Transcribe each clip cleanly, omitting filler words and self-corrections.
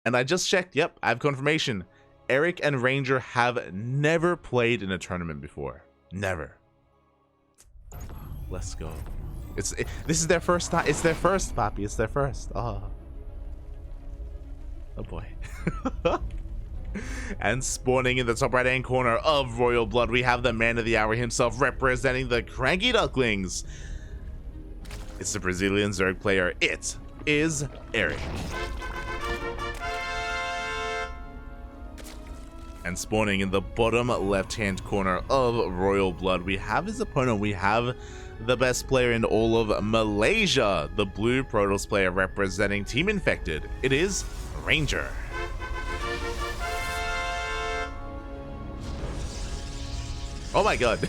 And I just checked. Yep, I have confirmation. Erik and Ranger have never played in a tournament before. Never. Let's go. This is their first time. It's their first, Papi. It's their first. Oh boy. And spawning in the top right hand corner of Royal Blood, we have the man of the hour himself representing the Cranky Ducklings. It's the Brazilian Zerg player. It is Erik. And spawning in the bottom left hand corner of Royal Blood, we have his opponent. We have the best player in all of Malaysia, the blue Protoss player representing Team Infected. It is Ranger. Oh my god.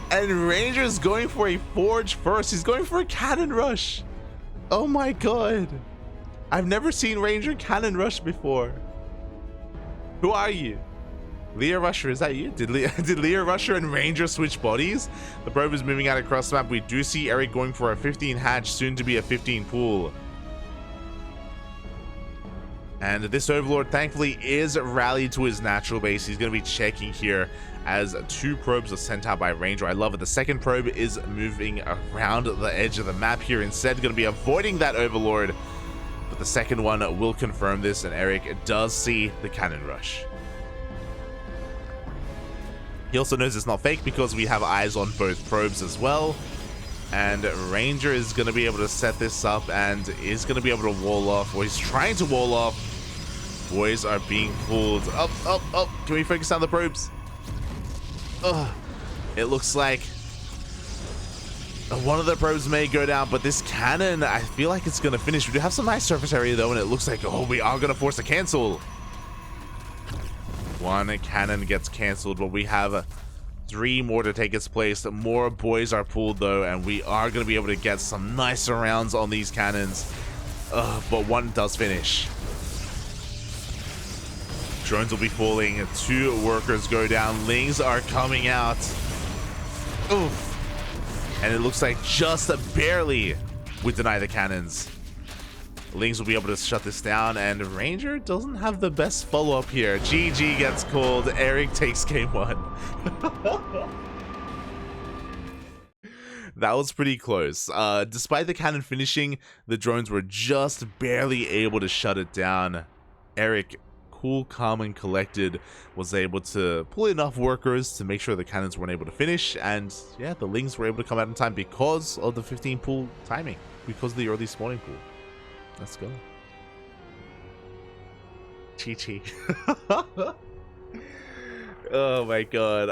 And Ranger's going for a Forge first. He's going for a Cannon Rush. Oh my god. I've never seen Ranger Cannon Rush before. Who are you? Leah Rusher, is that you? Did Leah Rusher and Ranger switch bodies? The probe is moving out across the map. We do see Erik going for a 15 hatch, soon to be a 15 pool. And this Overlord, thankfully, is rallied to his natural base. He's going to be checking here as 2 probes are sent out by Ranger. I love it. The second probe is moving around the edge of the map here. Instead, going to be avoiding that Overlord. But the second one will confirm this, and Erik does see the Cannon Rush. He also knows it's not fake because we have eyes on both probes as well. And Ranger is going to be able to set this up and is going to be able to wall off, or he's trying to wall off. Boys are being pulled. Up. Can we focus on the probes? Ugh. It looks like one of the probes may go down, but this cannon, I feel like it's going to finish. We do have some nice surface area though, and it looks like, oh, we are going to force a cancel. One cannon gets canceled, but we have 3 more to take its place. More boys are pulled though, and we are going to be able to get some nicer rounds on these cannons. But one does finish. Drones will be falling. 2 workers go down. Lings are coming out. Oof. And it looks like just barely we deny the cannons. Lings will be able to shut this down, and Ranger doesn't have the best follow-up here. GG gets called. Erik takes game 1. That was pretty close. Despite the cannon finishing, the drones were just barely able to shut it down. Erik, cool, calm, and collected, was able to pull enough workers to make sure the cannons weren't able to finish, and yeah, the Lings were able to come out in time because of the 15 pool timing, because of the early spawning pool. Let's go. Chi. Oh my god.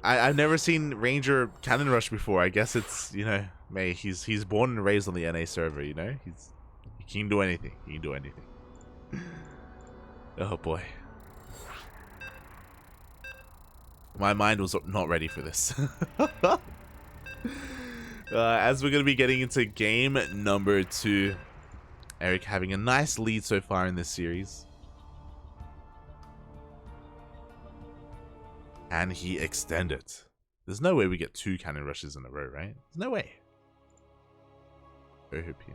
I've never seen Ranger Cannon Rush before. I guess it's, you know, he's born and raised on the NA server, you know? He can do anything. He can do anything. Oh boy. My mind was not ready for this. As we're going to be getting into game number 2. Erik having a nice lead so far in this series. And he extended. There's no way we get 2 cannon rushes in a row, right? There's no way. I hope you.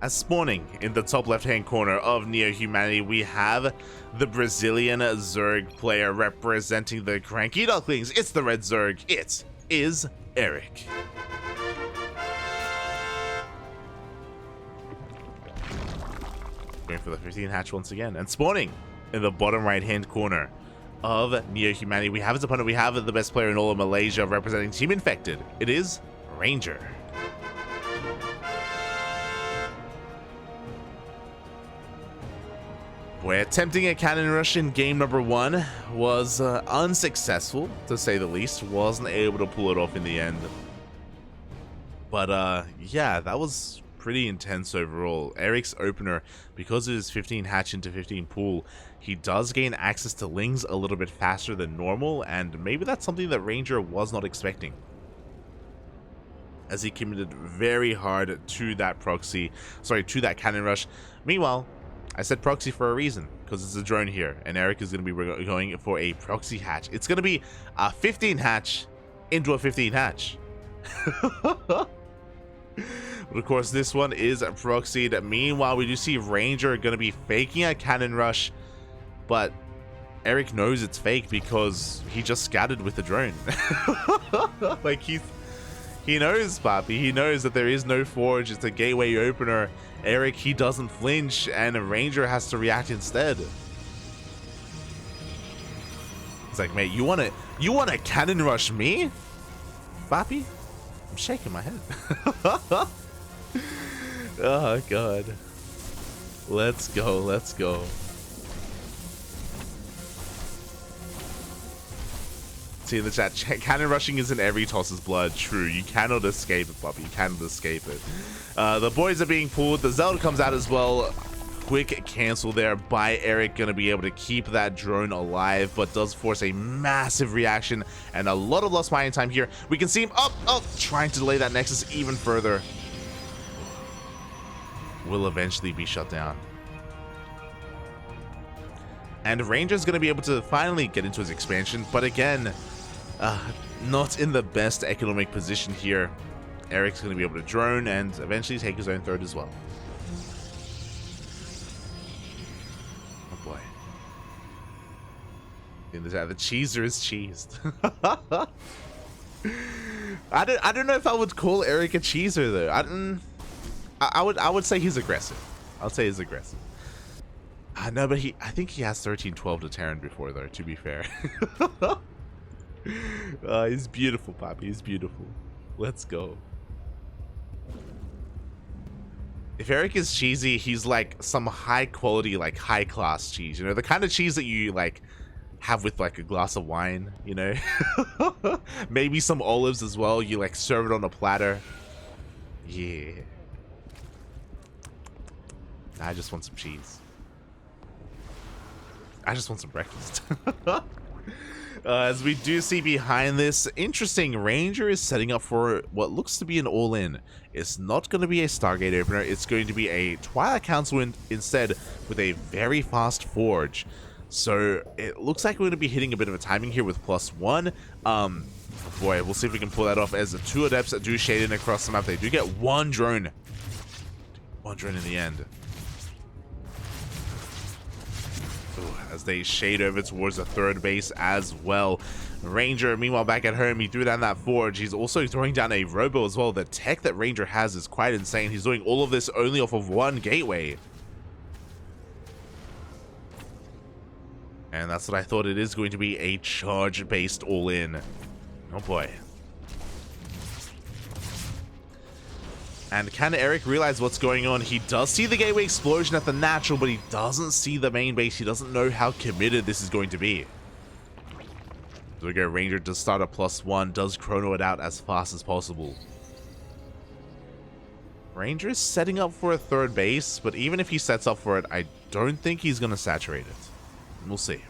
As spawning in the top left-hand corner of Neo Humanity, we have the Brazilian Zerg player representing the Cranky Ducklings. It's the Red Zerg. It is Erik. Going for the 15 hatch once again. And spawning in the bottom right-hand corner of Neo Humanity, we have his opponent. We have the best player in all of Malaysia representing Team Infected. It is Ranger. We're attempting a cannon rush in game number 1. Was unsuccessful, to say the least. Wasn't able to pull it off in the end. But yeah, that was pretty intense overall. Erik's opener, because of his 15 hatch into 15 pool, he does gain access to Lings a little bit faster than normal, and maybe that's something that Ranger was not expecting, as he committed very hard to that to that cannon rush. Meanwhile, I said proxy for a reason, because it's a drone here, and Erik is going to be going for a proxy hatch. It's going to be a 15 hatch into a 15 hatch. But of course, this one is proxied. Meanwhile, we do see Ranger going to be faking a cannon rush, but Erik knows it's fake because he just scattered with the drone. Like, he knows, Papi. He knows that there is no forge. It's a gateway opener. Erik, he doesn't flinch, and Ranger has to react instead. It's like, mate, you want to cannon rush me, Papi? I'm shaking my head. Oh god. Let's go. Let's go. See in the chat, cannon rushing is in every tosser's blood. True, you cannot escape it, Bobby. You cannot escape it. The boys are being pulled. The Zelda comes out as well. Quick cancel there by Erik. Going to be able to keep that drone alive, but does force a massive reaction and a lot of lost mining time here. We can see him up, trying to delay that Nexus even further. Will eventually be shut down. And Ranger's going to be able to finally get into his expansion, but again, not in the best economic position here. Erik's going to be able to drone and eventually take his own third as well. Oh boy. The cheeser is cheesed. I don't know if I would call Erik a cheeser though. I would say he's aggressive. I'll say he's aggressive. No, but I think he has 13-12 to Terran before though, to be fair. He's beautiful, Poppy. He's beautiful. Let's go. If Erik is cheesy, he's like some high quality, like high class cheese. You know, the kind of cheese that you like have with like a glass of wine, you know? Maybe some olives as well. You like serve it on a platter. Yeah. I just want some cheese. I just want some breakfast. As we do see behind this, interesting, Ranger is setting up for what looks to be an all-in. It's not going to be a Stargate opener. It's going to be a Twilight Council instead with a very fast forge. So it looks like we're going to be hitting a bit of a timing here with +1. Boy, we'll see if we can pull that off as the two adepts that do shade in across the map. They do get one drone. One drone in the end. As they shade over towards the third base as well. Ranger, meanwhile, back at home, he threw down that forge. He's also throwing down a robo as well. The tech that Ranger has is quite insane. He's doing all of this only off of one gateway. And that's what I thought. It is going to be a charge-based all-in. Oh boy. And can Erik realize what's going on? He does see the gateway explosion at the natural, but he doesn't see the main base. He doesn't know how committed this is going to be. So we go, Ranger does start a +1, does chrono it out as fast as possible. Ranger is setting up for a third base, but even if he sets up for it, I don't think he's going to saturate it. We'll see.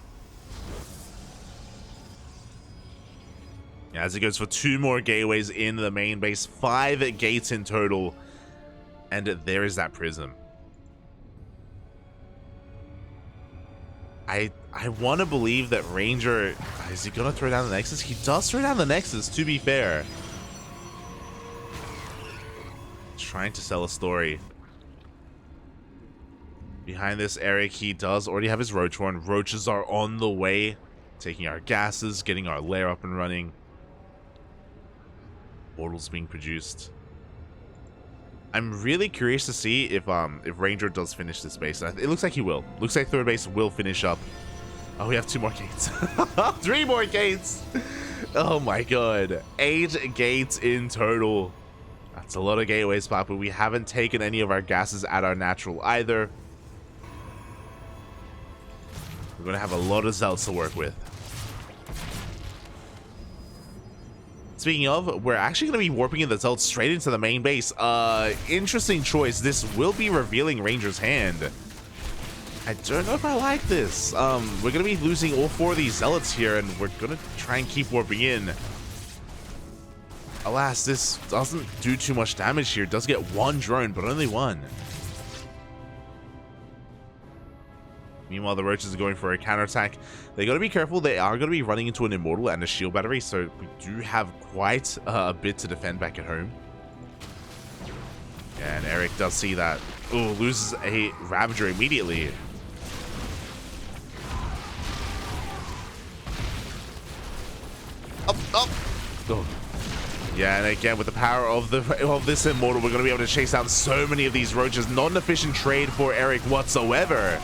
As he goes for 2 more gateways in the main base, 5 gates in total, and there is that prism. I want to believe that Ranger, is he gonna throw down the Nexus? He does throw down the Nexus, to be fair. Trying to sell a story. Behind this, Erik, he does already have his Roach Horn. Roaches are on the way, taking our gases, getting our lair up and running. Portals being produced. I'm really curious to see if Ranger does finish this base. It looks like he will. Looks like third base will finish up. Oh, we have 2 more gates. 3 more gates. Oh my god. 8 gates in total. That's a lot of gateways, Papa. We haven't taken any of our gases at our natural either. We're gonna have a lot of Zelts to work with. Speaking of, we're actually going to be warping in the Zelt straight into the main base. Interesting choice. This will be revealing Ranger's hand. I don't know if I like this. We're going to be losing all 4 of these Zealots here, and we're going to try and keep warping in. Alas, this doesn't do too much damage here. It does get 1 drone, but only 1. Meanwhile, the Roaches are going for a counterattack. They got to be careful. They are going to be running into an Immortal and a shield battery, so we do have quite a bit to defend back at home. And Erik does see that. Oh, loses a Ravager immediately. Up. Oh. Yeah, and again, with the power of this Immortal, we're going to be able to chase down so many of these Roaches. Not an efficient trade for Erik whatsoever.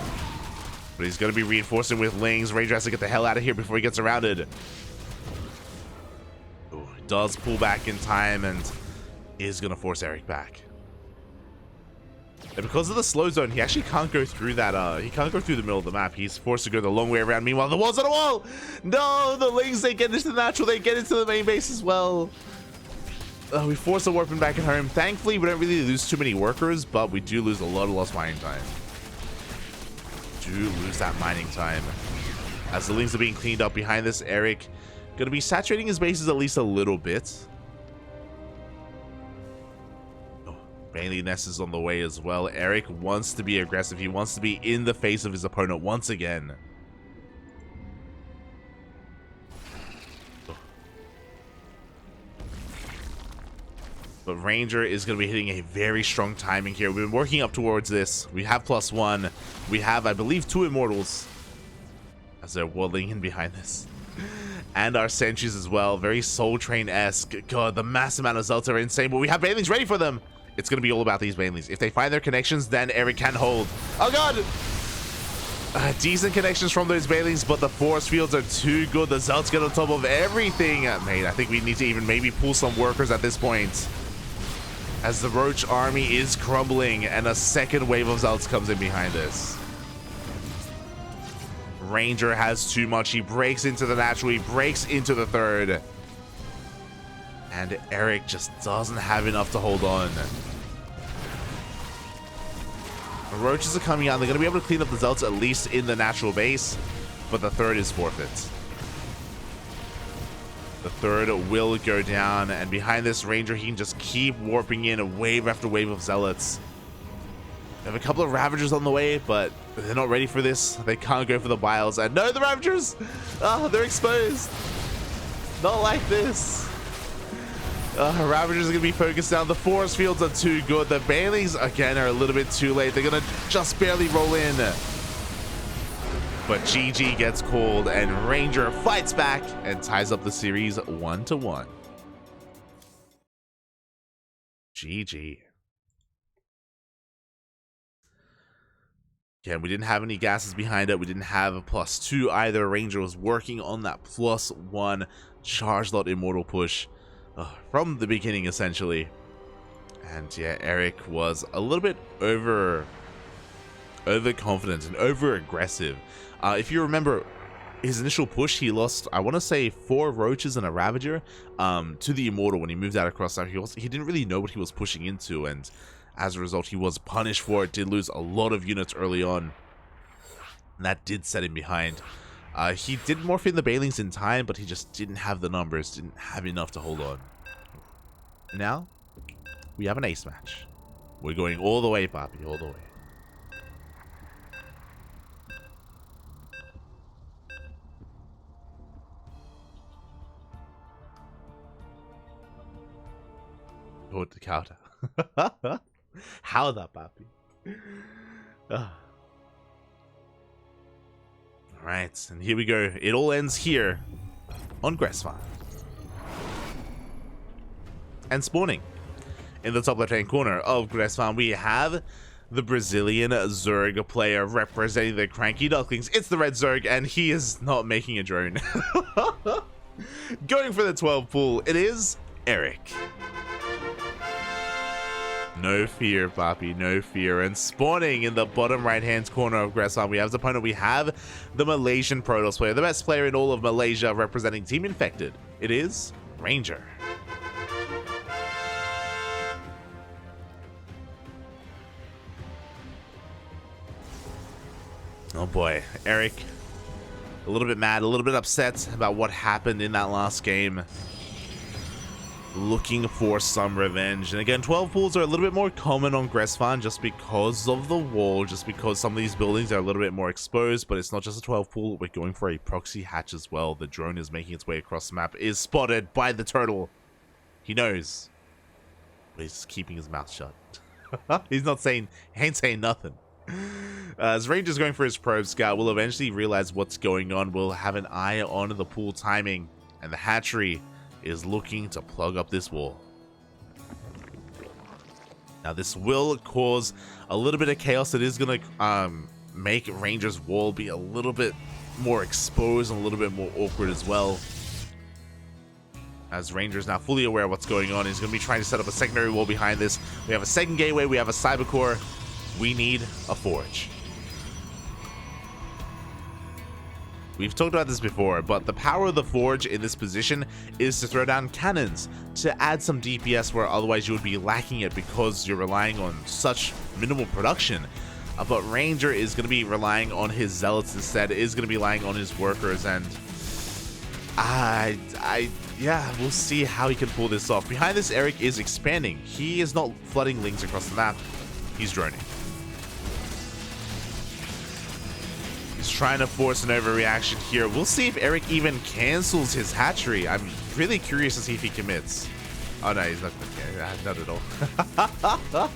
But he's going to be reinforcing with Lings. Ranger has to get the hell out of here before he gets surrounded. Oh, he does pull back in time and is going to force Erik back. And because of the slow zone, he actually can't go through that, he can't go through the middle of the map. He's forced to go the long way around. Meanwhile, the wall's on a wall! No, the Lings, they get into the natural, they get into the main base as well. We force a warping back at home. Thankfully, we don't really lose too many workers, but we do lose a lot of lost mining time. Lose that mining time. As the Lings are being cleaned up behind this, Erik gonna be saturating his bases at least a little bit. Oh, Bailey Nest is on the way as well. Erik wants to be aggressive. He wants to be in the face of his opponent once again. But Ranger is going to be hitting a very strong timing here. We've been working up towards this. We have +1. We have, I believe, 2 Immortals. As they're waddling in behind this. And our Sentries as well. Very Soul Train-esque. God, the mass amount of Zelts are insane. But we have Banelings ready for them. It's going to be all about these Banelings. If they find their connections, then Erik can hold. Oh, God! Decent connections from those Banelings, but the force fields are too good. The Zelts get on top of everything. Mate, I think we need to even maybe pull some workers at this point. As the Roach army is crumbling and a second wave of Zelts comes in behind this. Ranger has too much. He breaks into the natural. He breaks into the third. And Erik just doesn't have enough to hold on. The Roaches are coming out. They're going to be able to clean up the Zelts at least in the natural base. But the third is forfeit. The third will go down, and behind this Ranger, he can just keep warping in a wave after wave of Zealots. We have a couple of Ravagers on the way, but they're not ready for this. They can't go for the Biles. And no, the Ravagers! Oh, they're exposed. Not like this. Ravagers are going to be focused down. The force fields are too good. The Banelings, again, are a little bit too late. They're going to just barely roll in. But GG gets called, and Ranger fights back and ties up the series 1-1. GG. Again, we didn't have any gases behind it. We didn't have a +2 either. Ranger was working on that +1 charge lot immortal push from the beginning, essentially. And yeah, Erik was a little bit overconfident and over-aggressive. If you remember his initial push, he lost, I want to say, 4 Roaches and a Ravager to the Immortal when he moved out across there. He didn't really know what he was pushing into, and as a result, he was punished for it. Did lose a lot of units early on, and that did set him behind. He did morph in the Banelings in time, but he just didn't have the numbers, didn't have enough to hold on. Now, we have an ace match. We're going all the way, Papi, all the way. Hold the counter. How that, Papi? Alright, and here we go. It all ends here on Grass Farm. And spawning in the top left-hand corner of Grass Farm, we have the Brazilian Zerg player representing the Cranky Ducklings. It's the Red Zerg, and he is not making a drone. Going for the 12 pool, it is Erik. No fear, Papi, no fear. And spawning in the bottom right-hand corner of Grass Farm, we have his opponent. We have the Malaysian Protoss player, the best player in all of Malaysia, representing Team Infected. It is Ranger. Oh boy, Erik, a little bit mad, a little bit upset about what happened in that last game. looking for some revenge. And again, 12 pools are a little bit more common on Gresfan just because of the wall, just because some of these buildings are a little bit more exposed. But it's not just a 12 pool, we're going for a proxy hatch as well. The drone is making its way across the map, is spotted by the turtle. He knows, but he's keeping his mouth shut. He's not saying, he ain't saying nothing. As Ranger's going for his probe scout, we'll eventually realize what's going on. We'll have an eye on the pool timing, and the hatchery is looking to plug up this wall. Now this will cause a little bit of chaos. It is going to make Ranger's wall be a little bit more exposed and a little bit more awkward as well. As Ranger's now fully aware of what's going on, he's going to be trying to set up a secondary wall behind this. We have a second gateway, we have a cyber core. We need a forge. We've talked about this before, but the power of the forge in this position is to throw down cannons to add some DPS where otherwise you would be lacking it because you're relying on such minimal production. But Ranger is going to be relying on his zealots instead, is going to be relying on his workers, and yeah, we'll see how he can pull this off. Behind this, Erik is expanding. He is not flooding lings across the map. He's droning. He's trying to force an overreaction here. We'll see if Erik even cancels his hatchery. I'm really curious to see if he commits. Oh no, he's not gonna, not at all.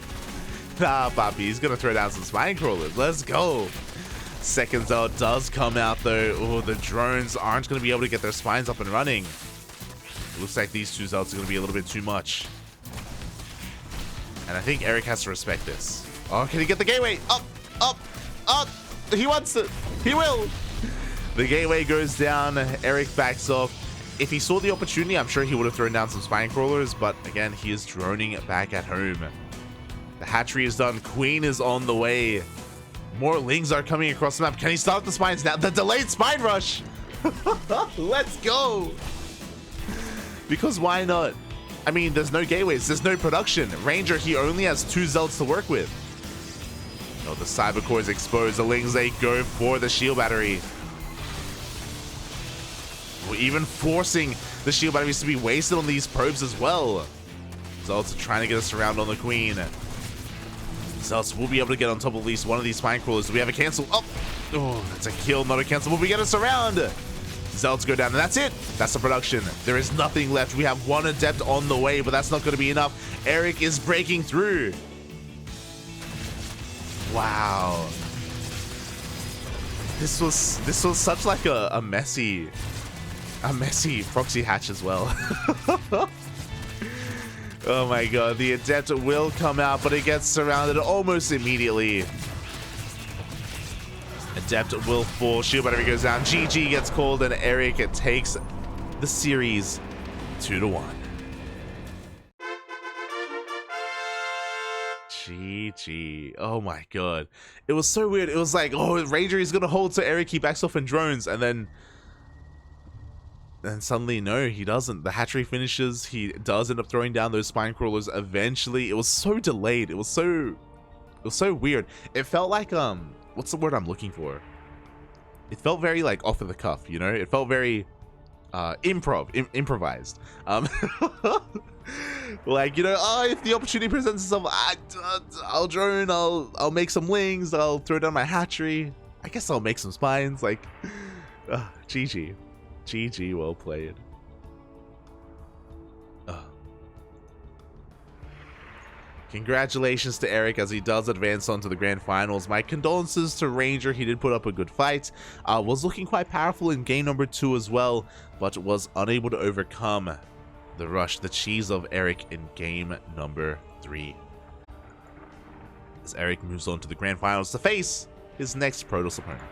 Nah, Bobby, he's gonna throw down some spine crawlers. Let's go. Second zone does come out though. Oh, the drones aren't gonna be able to get their spines up and running. It looks like these two zelts are gonna be a little bit too much. And I think Erik has to respect this. Oh, can he get the gateway? Up, up, up. He wants it. He will. The gateway goes down. Erik backs off. If he saw the opportunity, I'm sure he would have thrown down some spine crawlers. But again, he is droning back at home. The hatchery is done. Queen is on the way. More lings are coming across the map. Can he start the spines now? The delayed spine rush. Let's go. Because why not? I mean, there's no gateways. There's no production. Ranger, he only has 2 zealots to work with. Oh, the cyber core is exposed. The lings, they go for the shield battery. We're even forcing the shield batteries to be wasted on these probes as well. Zealots are trying to get us around on the queen. Zealots will be able to get on top of at least one of these spine crawlers. Do we have a cancel? Oh, that's a kill, not a cancel. Will we get us around? Zealots go down, and that's it. That's the production. There is nothing left. We have one adept on the way, but that's not going to be enough. Erik is breaking through. Wow. This was such like a messy proxy hatch as well. Oh my god, the adept will come out, but it gets surrounded almost immediately. Adept will fall, shield battery goes down, GG gets called, and Erik takes the series 2-1. GG. Oh my god. It was so weird. It was like, oh, Ranger is gonna hold, so Erik, he backs off in drones, and then suddenly, no, he doesn't. The hatchery finishes. He does end up throwing down those spine crawlers eventually. It was so delayed. It was so weird. It felt like, what's the word I'm looking for? It felt very like off of the cuff, you know? It felt very improvised. Like, you know, oh, if the opportunity presents itself, I'll drone, I'll make some lings, I'll throw down my hatchery. I guess I'll make some spines. Like, GG. GG, well played. Congratulations to Erik as he does advance on to the grand finals. My condolences to Ranger. He did put up a good fight. Was looking quite powerful in game number 2 as well, but was unable to overcome the rush, the cheese of Erik in game number 3. As Erik moves on to the grand finals to face his next Protoss opponent.